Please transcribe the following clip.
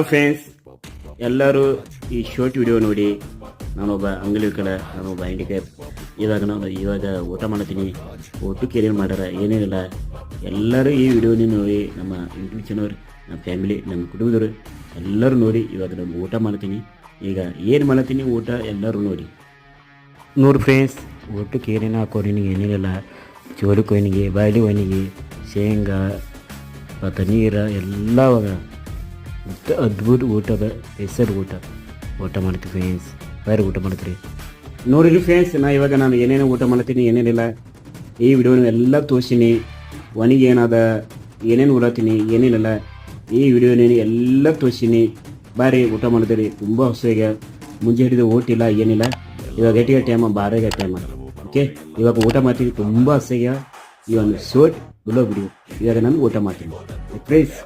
Friends, ಎಲ್ಲರೂ ಈ short video ನೋಡಿ. ನಾನೊಬ್ಬ ಅಂಗಲಿಕಲ, ನಾನೊಬ್ಬ ಹ್ಯಾಂಡಿಕ್ಯಾಪ್. ಇವಾಗ ಊಟ ಮಾಡ್ತೀನಿ. ಊಟಕ್ಕೆ ಏನೇನು ಮಾಡ್ಯಾರ ಏನೇನಿಲ್ಲ ಎಲ್ಲರೂ ಈ ವಿಡಿಯೋನ ನೋಡಿ. ನಮ್ಮ ಯೂಟ್ಯೂಬ್ ಚಾನಲ್, ನಮ್ಮ ಫ್ಯಾಮಿಲಿ, ನಮ್ಮ ಕುಟುಂಬದವರು ಎಲ್ಲರೂ ನೋಡಿ. ಇವಾಗ ನಾನು ಊಟ ಮಾಡ್ತೀನಿ. ಈಗ ಏನು ಮಾಡ್ತೀನಿ ಊಟ ಎಲ್ಲರೂ ನೋಡಿ ಫ್ರೆಂಡ್ಸ್. ಊಟಕ್ಕೆ ಏನೇನು ಹಾಕೋನಿಗೆ ಏನೇನಿಲ್ಲ, ಚೋಲಿ ಕೊಯ್ನಿಗೆ, ಬಾಯಲಿ ಕೊಯ್ನಿಗೆ, ಶೇಂಗಾ ಮತ್ತು ನೀರು ಎಲ್ಲ ಅದ್ಭುತ ಊಟದ ಹೆಸರು ಊಟ ಮಾಡ್ತೀವಿ ಫ್ರೆಂಡ್ಸ್. ಬೇರೆ ಊಟ ಮಾಡ್ತೀರಿ ನೋಡಿರಿ ಫ್ರೆಂಡ್ಸ್. ನಾನು ಏನೇನು ಊಟ ಮಾಡ್ತೀನಿ ಏನೇನಿಲ್ಲ ಈ ವಿಡಿಯೋನ ಎಲ್ಲ ತೋರಿಸ್ತೀನಿ. ಒಣಗಿ ಏನಾದ ಏನೇನು ಉಳತೀನಿ ಏನೇನಿಲ್ಲ ಈ ವಿಡಿಯೋನ ಎಲ್ಲ ತೋರಿಸ್ತೀನಿ. ಬಾರಿ ಊಟ ಮಾಡಿದ್ರಿ. ತುಂಬ ಹೊಸಗೆ ಮುಂಜೆ ಹಿಡಿದು ಊಟಿಲ್ಲ ಏನಿಲ್ಲ. ಇವಾಗ ಎಟ್ಟಿಗೆ ಟೈಮ 12ಗೆ ಟೈಮ. ಓಕೆ, ಇವಾಗ ಊಟ ಮಾಡ್ತೀನಿ. ತುಂಬ ಹೊಸಗೆ ಈ ಒಂದು ಶೋರ್ಟ್ ಬಿಡೋ ವಿಡಿಯೋ. ಇವಾಗ ನಾನು ಊಟ ಮಾಡ್ತೀನಿ ಫ್ರೆಂಡ್ಸ್.